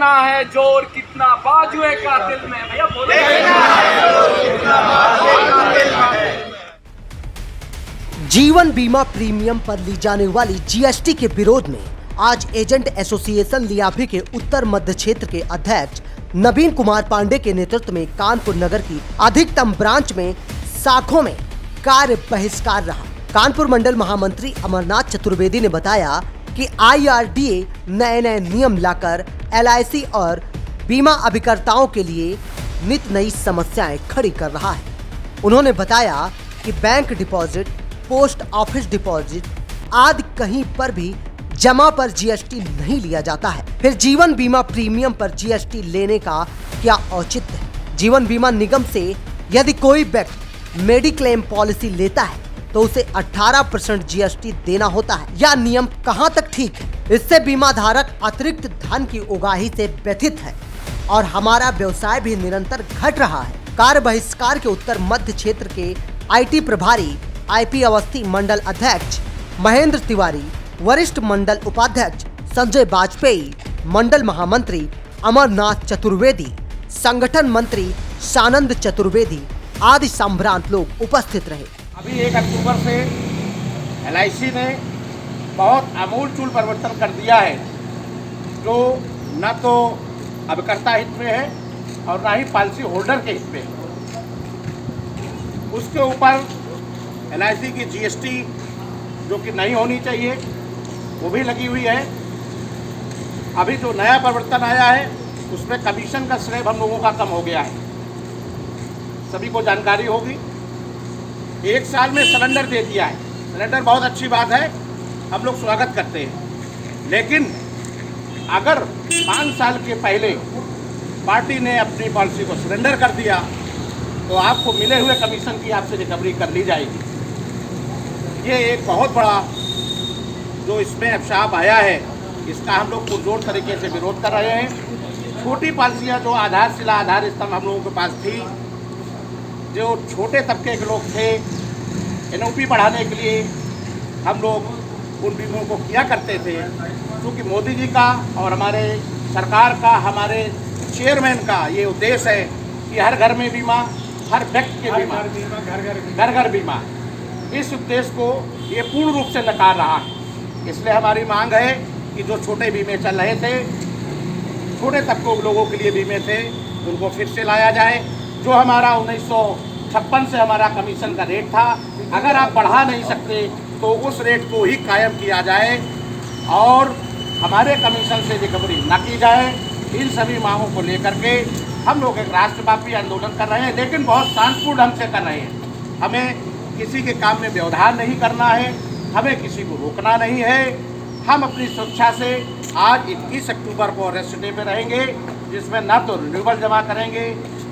देखना है जोर कितना बाजुए कातिल में। भैया बोलो। जीवन बीमा प्रीमियम पर ली जाने वाली जीएसटी के विरोध में आज एजेंट एसोसिएशन लियाभी के उत्तर मध्य क्षेत्र के अध्यक्ष नवीन कुमार पांडे के नेतृत्व में कानपुर नगर की अधिकतम ब्रांच में शाखों में कार्य बहिष्कार रहा। कानपुर मंडल महामंत्री अमरनाथ चतुर्वेदी ने बताया कि IRDA नए नियम लाकर LIC और बीमा अभिकर्ताओं के लिए नित नई समस्याएं खड़ी कर रहा है। उन्होंने बताया कि bank deposit, post office deposit आदि कहीं पर भी जमा पर जीएसटी नहीं लिया जाता है। फिर जीवन बीमा प्रीमियम पर जीएसटी लेने का क्या औचित्य है? जीवन बीमा निगम से यदि कोई व्यक्ति मेडिक्लेम पॉलिसी लेता है तो उसे 18% जीएसटी देना होता है। यह नियम कहां तक ठीक है? इससे बीमा धारक अतिरिक्त धन की उगाही से व्यथित है और हमारा व्यवसाय भी निरंतर घट रहा है। कार्य बहिष्कार के उत्तर मध्य क्षेत्र के IT प्रभारी IP अवस्थी, मंडल अध्यक्ष महेंद्र तिवारी, वरिष्ठ मंडल उपाध्यक्ष संजय वाजपेयी, मंडल महामंत्री अमरनाथ चतुर्वेदी, संगठन मंत्री सानंद चतुर्वेदी आदि संभ्रांत लोग उपस्थित रहे। अभी 1 अक्टूबर से LIC ने बहुत आमूलचूल परिवर्तन कर दिया है, जो न तो अभिकर्ता हित में है और न ही पॉलिसी होल्डर के हित में है। उसके ऊपर LIC की GST जो कि नहीं होनी चाहिए वो भी लगी हुई है। अभी जो नया परिवर्तन आया है उसमें कमीशन का स्लैब हम लोगों का कम हो गया है, सभी को जानकारी होगी। 1 साल में सिलेंडर दे दिया है। सिलेंडर बहुत अच्छी बात है, हम लोग स्वागत करते हैं, लेकिन अगर 5 साल के पहले पार्टी ने अपनी पॉलिसी को सरेंडर कर दिया तो आपको मिले हुए कमीशन की आपसे रिकवरी कर ली जाएगी। ये एक बहुत बड़ा जो इसमें अभिशाप आया है, इसका हम लोग पुरजोर तरीके से विरोध कर रहे हैं। छोटी पॉलिसियाँ जो आधारशिला आधार स्तंभ हम लोगों के पास थी, जो छोटे तबके के लोग थे, NOP बढ़ाने के लिए हम लोग उन बीमों को किया करते थे। क्योंकि मोदी जी का और हमारे सरकार का, हमारे चेयरमैन का ये उद्देश्य है कि हर घर में बीमा, हर व्यक्ति के बीमा, घर घर बीमा। इस उद्देश्य को ये पूर्ण रूप से नकार रहा है। इसलिए हमारी मांग है कि जो छोटे बीमे चल रहे थे, छोटे तबकों के लोगों के लिए बीमे थे, उनको फिर से लाया जाए। जो हमारा 1956 से हमारा कमीशन का रेट था, अगर आप बढ़ा नहीं सकते तो उस रेट को ही कायम किया जाए और हमारे कमीशन से रिकवरी न की जाए। इन सभी मांगों को लेकर के हम लोग एक राष्ट्रव्यापी आंदोलन कर रहे हैं, लेकिन बहुत शांतिपूर्ण ढंग से कर रहे हैं। हमें किसी के काम में व्यवधान नहीं करना है, हमें किसी को रोकना नहीं है। हम अपनी सुरक्षा से आज 21 अक्टूबर को अरेस्ट डे पे रहेंगे, जिसमें ना तो रिन्यूअल जमा करेंगे,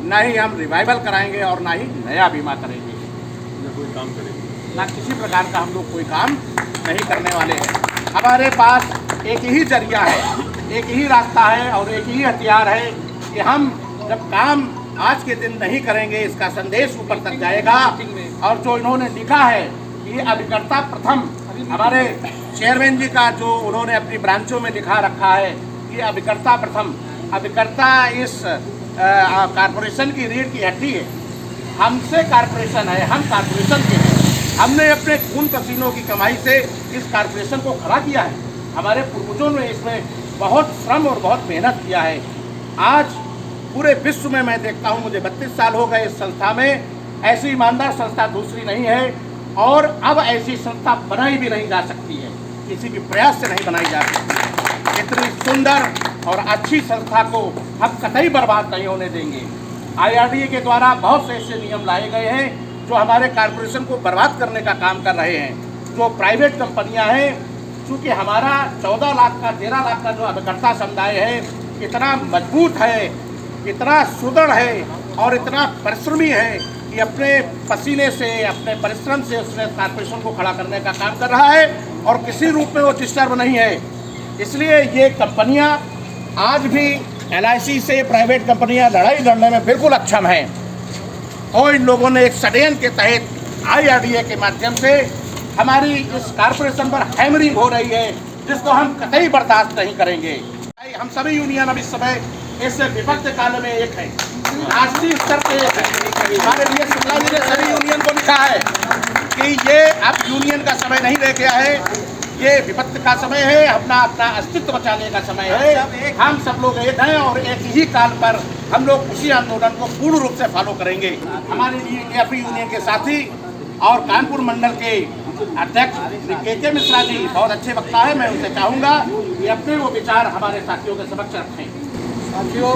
ना ही हम रिवाइवल कराएंगे और ना ही नया बीमा करेंगे, ना कोई काम करेंगे, ना किसी प्रकार का हम लोग कोई काम नहीं करने वाले हैं। हमारे पास एक ही जरिया है, एक ही रास्ता है और एक ही हथियार है कि हम जब काम आज के दिन नहीं करेंगे, इसका संदेश ऊपर तक जाएगा। और जो इन्होंने लिखा है कि अभिकर्ता प्रथम, हमारे चेयरमैन जी का जो उन्होंने अपनी ब्रांचों में लिखा रखा है कि अभिकर्ता प्रथम, अभिकर्ता इस कारपोरेशन की रीढ़ की हड्डी है। हमसे कारपोरेशन है, हम कारपोरेशन के हैं। हमने अपने खून पसीनों की कमाई से इस कारपोरेशन को खड़ा किया है। हमारे पूर्वजों ने इसमें बहुत श्रम और बहुत मेहनत किया है। आज पूरे विश्व में मैं देखता हूँ, मुझे 32 साल हो गए इस संस्था में, ऐसी ईमानदार संस्था दूसरी नहीं है और अब ऐसी संस्था बनाई भी नहीं जा सकती है, किसी भी प्रयास से नहीं बनाई जा सकती। इतनी सुंदर और अच्छी संस्था को हम कतई बर्बाद नहीं होने देंगे। IRDA के द्वारा बहुत से ऐसे नियम लाए गए हैं जो हमारे कारपोरेशन को बर्बाद करने का काम कर रहे हैं। जो प्राइवेट कंपनियां हैं, चूँकि हमारा 14 लाख का 13 लाख का जो अभिकर्ता समुदाय है, इतना मजबूत है, इतना सुदृढ़ है और इतना परिश्रमी है कि अपने पसीने से, अपने परिश्रम से उसने कारपोरेशन को खड़ा करने का काम कर रहा है और किसी रूप में वो डिस्टर्ब नहीं है। इसलिए ये कंपनियां आज भी LIC से, प्राइवेट कंपनियां लड़ाई लड़ने में बिल्कुल अक्षम हैं और इन लोगों ने एक षड्यंत्र के तहत IRDA के माध्यम से हमारी इस कारपोरेशन पर हैमरिंग हो रही है, जिसको हम कतई बर्दाश्त नहीं करेंगे। हम सभी यूनियन अब इस समय इस विपक्त काल में एक है, राष्ट्रीय स्तर पे एक है। हमारे लिए शुक्ला जी ने सभी यूनियन को लिखा है कि ये अब यूनियन का समय नहीं रह गया है, ये विपत्ति का समय है, अपना अस्तित्व बचाने का समय है। हम सब लोग एक हैं और एक ही काल पर हम लोग उसी आंदोलन को पूर्ण रूप से फॉलो करेंगे। हमारे लिए DAP यूनियन के साथी और कानपुर मंडल के अध्यक्ष के मिश्रा जी बहुत अच्छे वक्ता है, मैं उनसे चाहूँगा कि अपने वो विचार हमारे साथियों के समक्ष रखें। साथियों,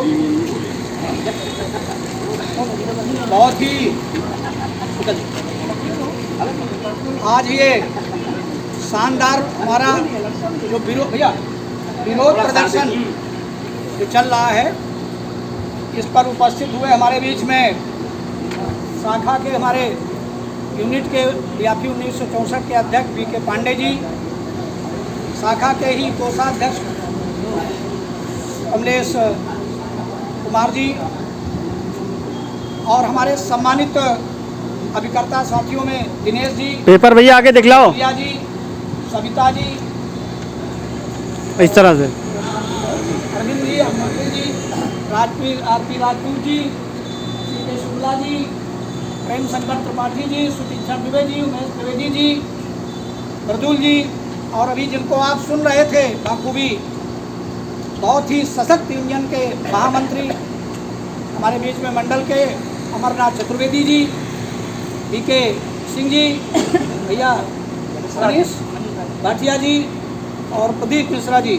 बहुत ही आज ये शानदार हमारा जो विरोध प्रदर्शन जो चल रहा है, इस पर उपस्थित हुए हमारे बीच में शाखा के हमारे यूनिट के DAP 1964 के अध्यक्ष VK पांडे जी, शाखा के ही कोषाध्यक्ष कमलेश कुमार जी और हमारे सम्मानित अभिकर्ता साथियों में दिनेश जी, पेपर भैया आगे दिखलाओ, प्रिया जी, सविता जी, इस तरह से अरविंद जी, अमृत जी, RP राजपूत जी, CK शुक्ला जी, प्रेम शंकर त्रिपाठी जी, सुतीक्षा दुबे जी, उमेश त्रिवेदी जी, मृदुल जी और अभी जिनको आप सुन रहे थे बाखूबी बहुत ही सशक्त यूनियन के महामंत्री हमारे बीच में मंडल के अमरनाथ चतुर्वेदी जी, VK सिंह जी, भैया मनीष भाटिया जी और प्रदीप मिश्रा जी,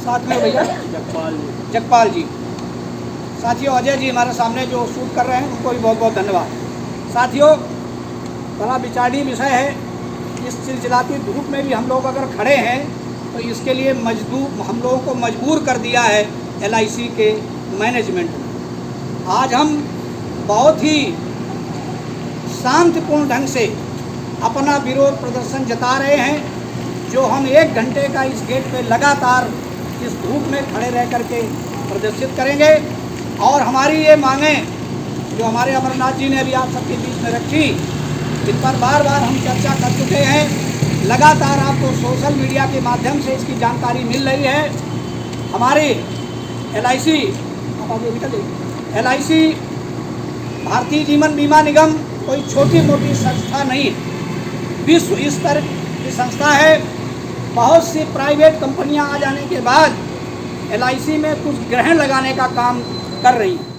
साथ में भैया जगपाल जी, साथियों अजय जी हमारे सामने जो शूट कर रहे हैं उनको भी बहुत बहुत धन्यवाद। साथियों, बड़ा विचारणीय विषय है। इस चिलचिलाती धूप में भी हम लोग अगर खड़े हैं तो इसके लिए हम लोगों को मजबूर कर दिया है LIC के मैनेजमेंट ने। आज हम बहुत ही शांतिपूर्ण ढंग से अपना विरोध प्रदर्शन जता रहे हैं, जो हम 1 घंटे का इस गेट पे लगातार इस धूप में खड़े रह करके प्रदर्शित करेंगे। और हमारी ये मांगें जो हमारे अमरनाथ जी ने अभी आप सबके बीच में रखी, इन पर बार बार हम चर्चा कर चुके हैं। लगातार आपको सोशल मीडिया के माध्यम से इसकी जानकारी मिल रही है। हमारे LIC भारतीय जीवन बीमा निगम कोई छोटी मोटी संस्था नहीं है, विश्व स्तर की संस्था है। बहुत सी प्राइवेट कंपनियां आ जाने के बाद LIC में कुछ ग्रहण लगाने का काम कर रही हैं।